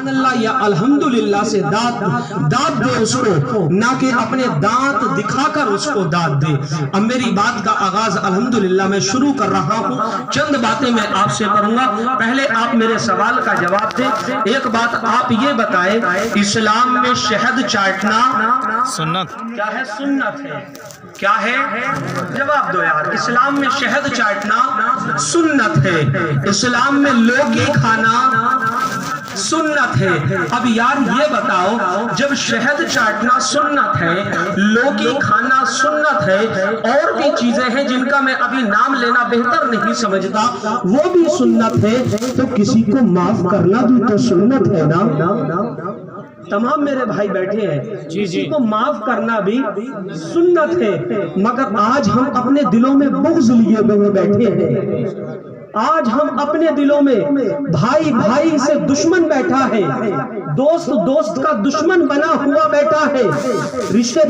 سبحان اللہ یا الحمدللہ سے داد دے اس کو، نہ کہ اپنے دانت دکھا کر اس کو داد دے۔ اب میری بات کا آغاز الحمدللہ میں شروع کر رہا ہوں، چند باتیں میں آپ سے کروں گا، پہلے آپ میرے سوال کا جواب دیں۔ ایک بات آپ یہ بتائیں، اسلام میں شہد چاٹنا سنت کیا ہے؟ سنت ہے۔ کیا ہے؟ جواب دو یار۔ اسلام میں شہد چاٹنا سنت ہے، اسلام میں لوکی کھانا سنت ہے۔ اب یار یہ بتاؤ، جب شہد چاٹنا سنت ہے، لوکی کھانا سنت ہے، اور بھی چیزیں ہیں جن کا میں ابھی نام لینا بہتر نہیں سمجھتا، وہ بھی سنت ہے، تو کسی کو معاف کرنا بھی تو سنت ہے نا۔ تمام میرے بھائی بیٹھے ہیں، کسی کو معاف کرنا بھی سنت ہے، مگر آج ہم اپنے دلوں میں بغض لیے ہوئے بیٹھے ہیں۔ آج ہم اپنے دلوں میں بھائی بھائی سے دشمن بیٹھا ہے، دوست دوست کا دشمن بنا ہوا بیٹھا ہے، رشتہ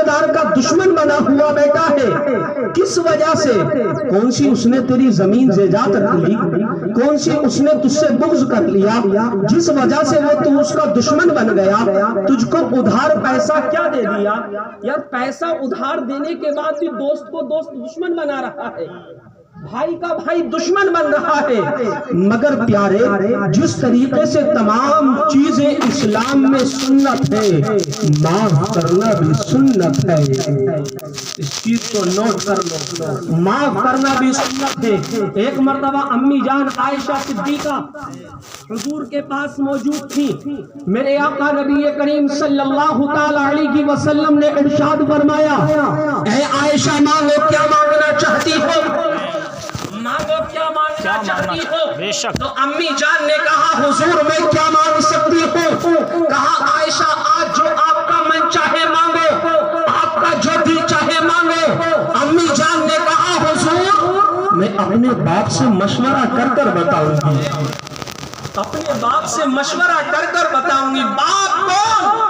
دار کا دشمن بنا ہوا بیٹھا ہے۔ کس وجہ سے؟ کون سی اس نے تیری زمین زیجات رکھ لی؟ کون سی اس نے تجھ سے بغض کر لیا جس وجہ سے وہ تو اس کا دشمن بن گیا؟ تجھ کو ادھار پیسہ کیا دے دیا یار؟ پیسہ ادھار دینے کے بعد بھی دوست کو دوست دشمن بنا رہا ہے، بھائی کا بھائی دشمن بن رہا ہے۔ مگر پیارے، جس طریقے سے تمام چیزیں اسلام میں سنت ہے، معاف کرنا بھی سنت ہے۔ اس چیز کو نوٹ کر لو، معاف کرنا بھی سنت ہے۔ ایک مرتبہ امی جان عائشہ صدیقہ حضور کے پاس موجود تھی، میرے آقا نبی کریم صلی اللہ تعالی علیہ وسلم نے ارشاد فرمایا، اے عائشہ مانگو، کیا مانگنا چاہتی ہو؟ مانگو، کیا مانگنا چاہتی ہو؟ تو امی جان نے کہا، حضور میں کیا مانگ سکتی ہوں؟ کہا، عائشہ آج جو آپ کا من چاہے مانگو، آپ کا جو دل چاہے مانگو۔ امی جان نے کہا، حضور میں اپنے باپ سے مشورہ کر کر بتاؤں گی، اپنے باپ سے مشورہ کر کر بتاؤں گی۔ باپ کون؟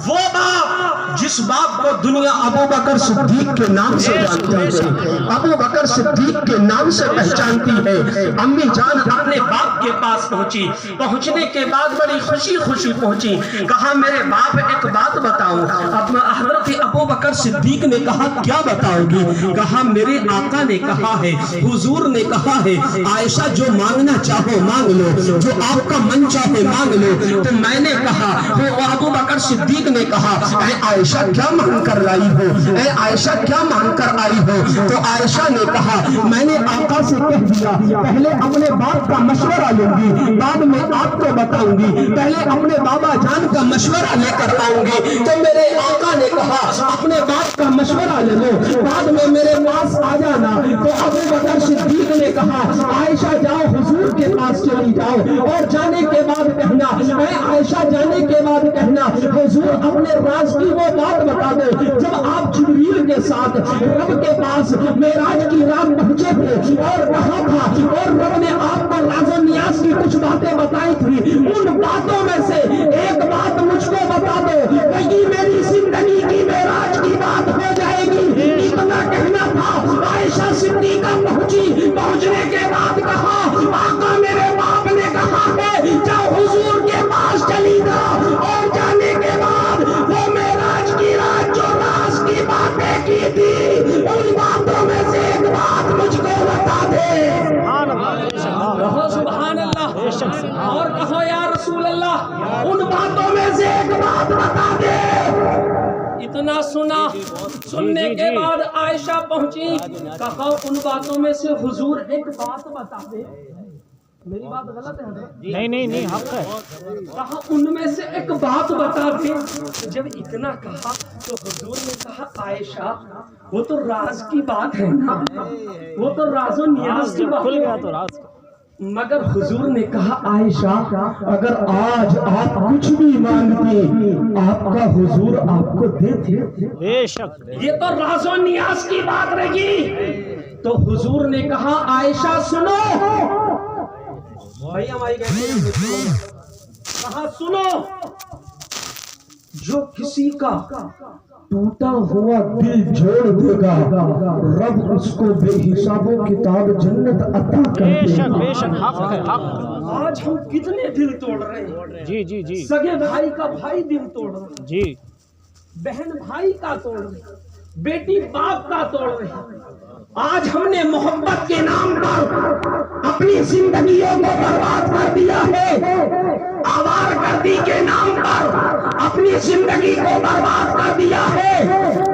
وہ باپ جس باپ کو دنیا ابو بکر صدیق کے نام سے جانتی ہے، ابو بکر صدیق کے نام سے پہچانتی ہے۔ امی جان اپنے باپ کے پاس پہنچی، پہنچنے کے بعد بڑی خوشی خوشی پہنچی، کہا، میرے باپ ایک بات بتاؤں۔ اب حضرت ابو بکر صدیق نے کہا، کیا بتاؤ گی؟ کہا، میرے آقا نے کہا ہے، حضور نے کہا ہے، عائشہ جو مانگنا چاہو مانگ لو، جو آپ کا من چاہے مانگ لو۔ تو میں نے کہا، وہ ابو بکر صدیق نے کہا، اے عائشہ کیا مانگ کر لائی ہو؟ اے عائشہ کیا مانگ کر آئی ہو؟ تو عائشہ نے کہا، میں نے آقا سے کہہ دیا، پہلے اپنے باپ کا مشورہ لوں گی، بعد میں آپ کو بتاؤں گی، پہلے اپنے بابا جان کا مشورہ لے کر آؤں گی۔ تو میرے آقا نے کہا، اپنے باپ کا مشورہ لے لو، بعد میں میرے پاس آ جانا۔ تو ابو بکر صدیق نے کہا، عائشہ جاؤ، حضور کے پاس چلی جاؤ، اور جانے کے بعد کہنا، اے عائشہ جانے کے بعد کہنا، حضور اپنے راز کی وہ بات بتا دو جب آپ جبریل کے ساتھ رب کے پاس معراج کی رات پہنچے تھے، اور کہا تھا، اور رب نے آپ کو راز و نیاز کی کچھ باتیں بتائی تھی، ان باتوں میں سے ایک بات مجھ کو بتا دو، کہیں میری زندگی کی معراج کی بات ہو جائے گی۔ اتنا کہنا تھا، عائشہ صدیقہ پہنچی، پہنچنے کے بعد کہا، آقا میرے باپ نے کہا ہے، جاؤ حضور کے پاس چلی جاؤ، اور جانے کے بعد وہ معراج کی رات جو راز کی باتیں کی تھی، ان باتوں میں سے ایک بات مجھ کو بتا دے۔ کہو سبحان اللہ، اور کہو یا رسول اللہ، ان باتوں میں سے ایک بات بتا دے۔ اتنا سنا، سننے کے بعد عائشہ پہنچی، کہا، ان باتوں میں سے حضور ایک بات بتا دے۔ میری بات غلط ہے حضرت؟ نہیں حق ہے۔ کہا، ان میں سے ایک بات بتا دے۔ جب اتنا کہا تو حضور نے کہا، عائشہ وہ تو راز کی بات ہے نا، وہ تو راز و نیاز کی بات ہے۔ مگر حضور نے کہا، عائشہ اگر آج آپ کچھ بھی مانگتی، آپ کا حضور آپ کو دیتے، بے شک یہ تو راز و نیاز کی بات رہی۔ تو حضور نے کہا، عائشہ سنو، بھائی ہماری کہا، سنو، جو کسی کا ٹوٹا ہوا دل جوڑ دے گا رب اس کو بے حساب و کتاب جنت عطا کر دے گا۔ بے شک حق ہے حق۔ آج ہم کتنے دل توڑ رہے ہیں، جی جی جی سگے بھائی کا بھائی دل توڑ رہا ہے، جی بہن بھائی کا توڑ رہے ہیں، بیٹی باپ کا توڑ رہے ہیں۔ آج ہم نے محبت کے نام پر اپنی زندگیوں کو برباد کر دیا ہے، آوارگردی کے نام پر اپنی زندگی کو برباد کر دیا ہے۔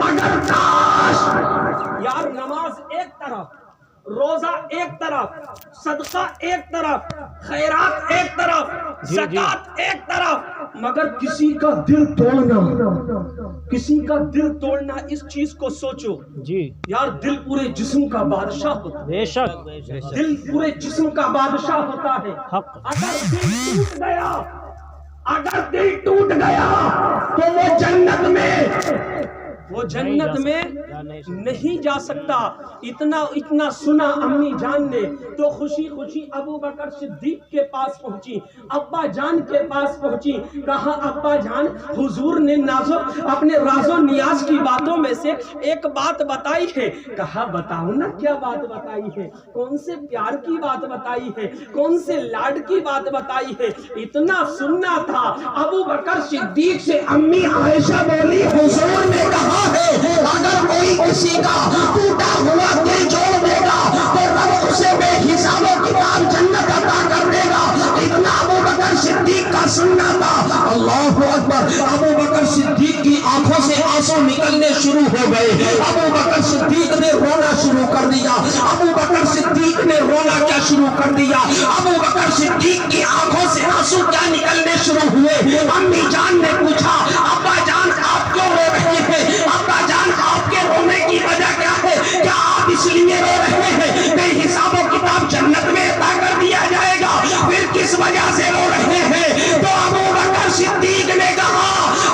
اگر کاش یار نماز ایک طرف، روزہ ایک طرف، صدقہ ایک طرف، خیرات ایک طرف، زکات ایک طرف، مگر کسی کا دل توڑنا، کسی کا دل توڑنا، اس چیز کو سوچو جی یار، دل پورے جسم کا بادشاہ ہوتا ہے، بے شک دل پورے جسم کا بادشاہ ہوتا ہے۔ حق۔ اگر دل ٹوٹ گیا، اگر دل ٹوٹ گیا تو وہ جنت میں نہیں جا سکتا۔ اتنا سنا امی جان نے تو خوشی خوشی ابو بکر صدیق کے پاس پہنچی، ابا جان کے پاس پہنچی، کہا ابا جان حضور نے اپنے راز و نیاز کی باتوں میں سے ایک بات بتائی ہے۔ کہا بتاؤ نا کیا بات بتائی ہے، کون سے پیار کی بات بتائی ہے، کون سے لاڈ کی بات بتائی ہے۔ اتنا سننا تھا، ابو بکر صدیق سے امی عائشہ بولی حضور نے کہا ہے اگر کوئی کسی کا ٹوٹا ہوا دل جوڑ دے گا تو رب اسے بے حساب و کتاب جنت عطا کر دے گا۔ اتنا ابو بکر صدیق کا سننا تھا۔ اللہ اکبر، ابو بکر صدیق کی آنکھوں سے آنسو نکلنے شروع ہو گئے۔ ابو بکر صدیق نے رونا شروع کر دیا۔ ابو بکر صدیق نے رونا کیا شروع کر دیا، ابو بکر صدیق کی آنکھوں سے آنسو کیا نکلنے شروع ہوئے۔ امی جان نے پوچھا ابا جان آپ کیوں رو رہے ہیں، ابا جان آپ کے رونے کی وجہ کیا ہے، کیا آپ اس لیے رو رہے ہیں کہ حساب و کتاب جنت میں عطا کر دیا جائے گا، پھر کس وجہ سے رو رہے ہیں؟ تو ابو بکر صدیق نے کہا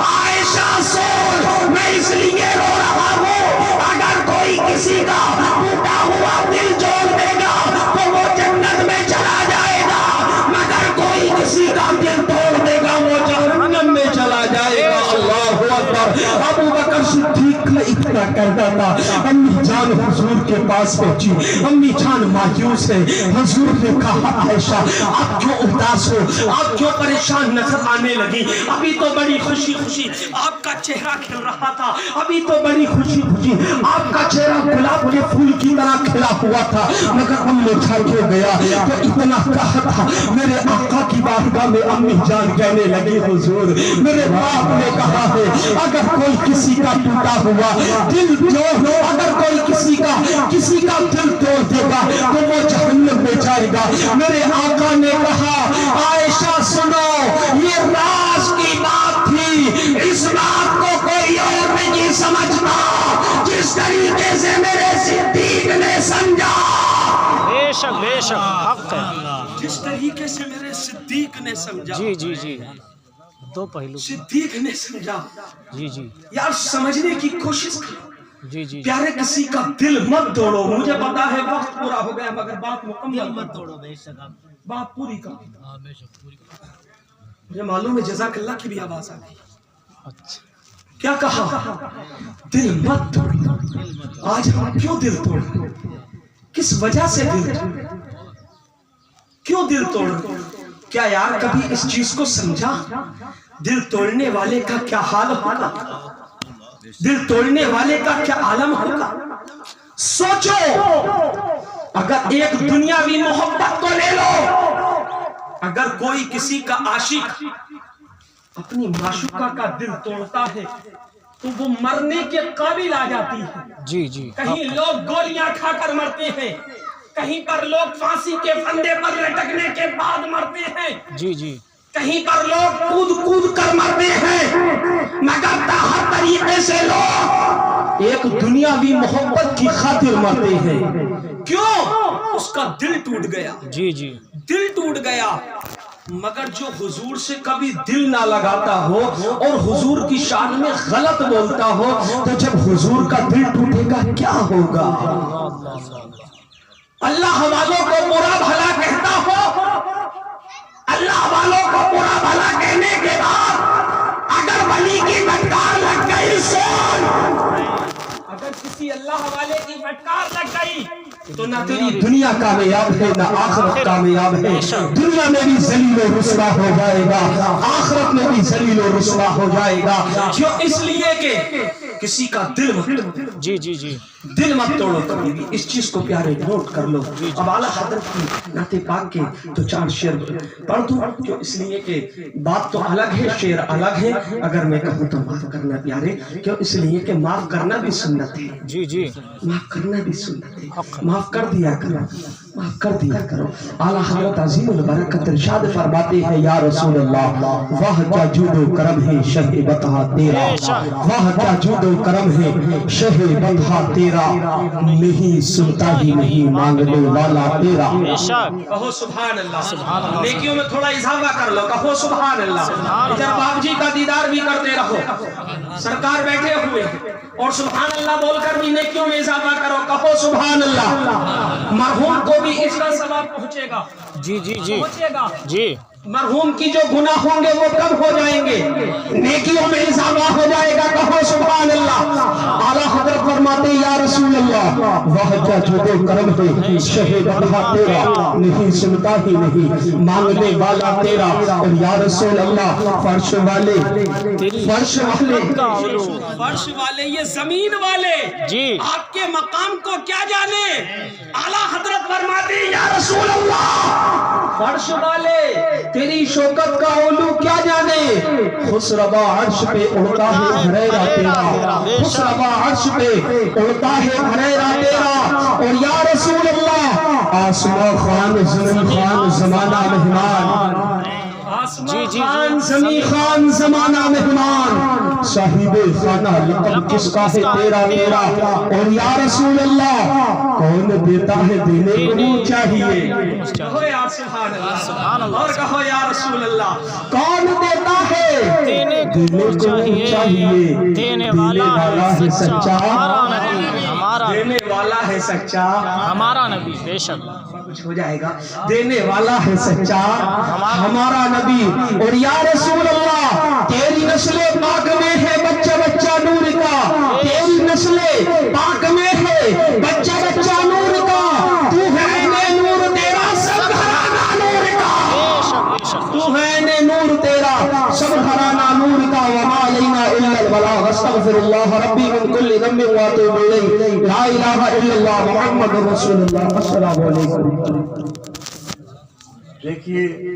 عائشہ سن، میں اس لیے رو رہا ہوں اگر کوئی کسی کا ٹوٹا ہوا دل جوڑ دے گا تو وہ جنت میں چلا جائے گا، مگر کوئی کسی کا دل توڑ دے گا وہ جہنم میں چلا جائے گا۔ اللہ اکبر، ابو بکر صدیق کا اتنا کہتا تھا۔ امی جان حضور کے پاس پہنچی، امی جان مایوس ہے۔ حضور نے کہا عائشہ آپ کیوں اداس ہو، آپ کیوں پریشان نظر آنے لگی، ابھی تو بڑی خوشی خوشی آپ کا چہرہ کھل رہا تھا، ابھی تو بڑی خوشی خوشی آپ کا چہرہ گلاب کے پھول کی طرح کھلا ہوا تھا، مگر اب مرجھا کیوں گیا؟ تو اتنا کہا تھا میرے آقا کی بارگاہ میں امی جان کہنے لگی حضور میرے باپ نے کہا ہے اگر کوئی کسی کا ٹوٹا ہوا دل جوڑ، اگر کوئی کسی کا دل توڑ دے گا تو وہ جہنم میں جائے گا۔ میرے آقا نے کہا عائشہ سنو یہ راز کی بات تھی، اس بات کو کوئی اور نہیں سمجھتا جس طریقے سے میرے صدیق نے سمجھا۔ بے شک حق ہے۔ جس طریقے سے میرے صدیق نے سمجھا، جی جی جی دو پہلو، صدیق نے سمجھا۔ جی جی یار سمجھنے کی کوشش کرو، جی جی پیارے کسی کا دل مت توڑو۔ مجھے پتا ہے وقت پورا ہو گیا مگر بات مکمل مت توڑو، بات پوری کرو۔ مجھے معلوم ہے جزاک اللہ کی بھی آواز آ گئی۔ اچھا کیا کہا؟ دل مت توڑو۔ آج ہم کیوں دل توڑ رہے ہیں؟ کس وجہ سے دل توڑ رہے ہیں؟ کیوں دل توڑ رہے ہیں؟ کیا یار کبھی اس چیز کو سمجھا دل توڑنے والے کا کیا حال ہوگا، دل توڑنے والے کا کیا عالم ہوگا؟ سوچو اگر ایک دنیاوی محبت کو لے لو، اگر کوئی کسی کا عاشق اپنی معشوقہ کا دل توڑتا ہے تو وہ مرنے کے قابل آ جاتی ہے۔ جی جی کہیں لوگ گولیاں کھا کر مرتے ہیں، کہیں پر لوگ پھانسی کے پھندے پر لٹکنے کے بعد مرتے ہیں، جی جی کہیں پر لوگ کود کود کر مرتے ہیں، مگر ہر طریقے سے لوگ ایک دنیاوی محبت کی خاطر مرتے ہیں۔ کیوں؟ اس کا دل ٹوٹ گیا، جی جی دل ٹوٹ گیا۔ مگر جو حضور سے کبھی دل نہ لگاتا ہو اور حضور کی شان میں غلط بولتا ہو تو جب حضور کا دل ٹوٹے گا کیا ہوگا؟ اللہ والوں کو برا بھلا کہتا ہو، اللہ والوں کو برا بھلا کہنے کے بعد اگر ولی کی بدکار لگ گئی سن نہ تیری دنیا کامیاب ہے نہ آخرت کامیاب ہے. دنیا میں بھی ذلیل و رسوا ہو جائے گا, آخرت میں بھی ذلیل و رسوا ہو جائے گا. کیوں؟ اس لیے کہ کسی کا دل مت جی جی جی دل مت توڑو کبھی بھی. اس چیز کو پیارے نوٹ کر لو. اب اعلیٰ حضرت کی نعت پاک کے تو 4 شعر پڑھ دوں, جو اس لیے کہ بات تو الگ ہے, شعر الگ ہے. اگر میں کہوں تو معاف کرنا پیارے, کیوں؟ اس لیے کہ معاف کرنا بھی سنت ہے. جی جی معاف کرنا بھی سنت ہے. معاف کر دیا کرو, معاف کر دیا کرو. اعلیٰ حضرت عظیم البرکت ارشاد فرماتے ہیں, یا رسول اللہ واہ کیا جود و کرم ہے شہ بطحہ تیرا, واہ کیا جود و کرم ہے شہ بطحہ تیرا, نہیں سنتا ہی نہیں مانگنے والا تیرا. کہو سبحان اللہ. نیکیوں میں تھوڑا اضافہ کر لو, کہو سبحان اللہ. ادھر باپ جی کا دیدار بھی کرتے رہو, سرکار بیٹھے ہوئے اور سبحان اللہ بول کر بھی نیکیوں میں اضافہ کرو, کہو سبحان اللہ. مرحوم کو بھی اس کا ثواب پہنچے گا. جی جی جی پہنچے گا. جی مرحوم کی جو گناہ ہوں گے وہ کم ہو جائیں گے, نیکیوں میں اضافہ ہو جائے گا. کہو سبحان اللہ. اعلیٰ حضرت فرماتے یا رسول اللہ واہ کیا جود و کرم ہے شہ بطحہ تیرا, نہیں سنتا ہی نہیں مانگنے والا تیرا. اور یا رسول اللہ فرش والے, فرش والے, فرش والے, یہ زمین والے جی آپ کے مقام کو کیا جانے. اعلیٰ حضرت فرماتے یا رسول اللہ فرش والے تیری شوکت کا علو کیا جانے. خسروا عرش پہ اڑتا ہے بھریرا تیرا, خسروا عرش پہ اڑتا ہے بھریرا تیرا. اور یا رسول اللہ آسماں خان زمین خان زمانہ مہمان, خان زمین خان زمانہ مہمان, صاحب خانہ لقب کس کا ہے تیرا تیرا. اور یا رسول اللہ کون دیتا ہے دینے کو چاہیے. کہو یا سبحان اللہ, اور کہو یا رسول اللہ کون دیتا ہے دینے کو چاہیے. دینے والا ہے سچا, دینے والا ہے سچا ہمارا نبی. بے شک کچھ ہو جائے گا. دینے والا ہے سچا ہمارا نبی. اور یا رسول اللہ تیری نسل پاک میں ہے بچہ بچہ نور کا, تیری نسل پاک میں ہے بچہ بچہ نور کا. تو ہے عین نور تیرا سب گھرانہ نور کا, تو ہے عین نور تیرا سب گھرانہ نور کا. وما علینا الا البلاغ, استغفر اللہ ربی من کل ذنب واتوب الیہ, لا الہ الا اللہ محمد رسول اللہ. السلام علیکم. دیکھیے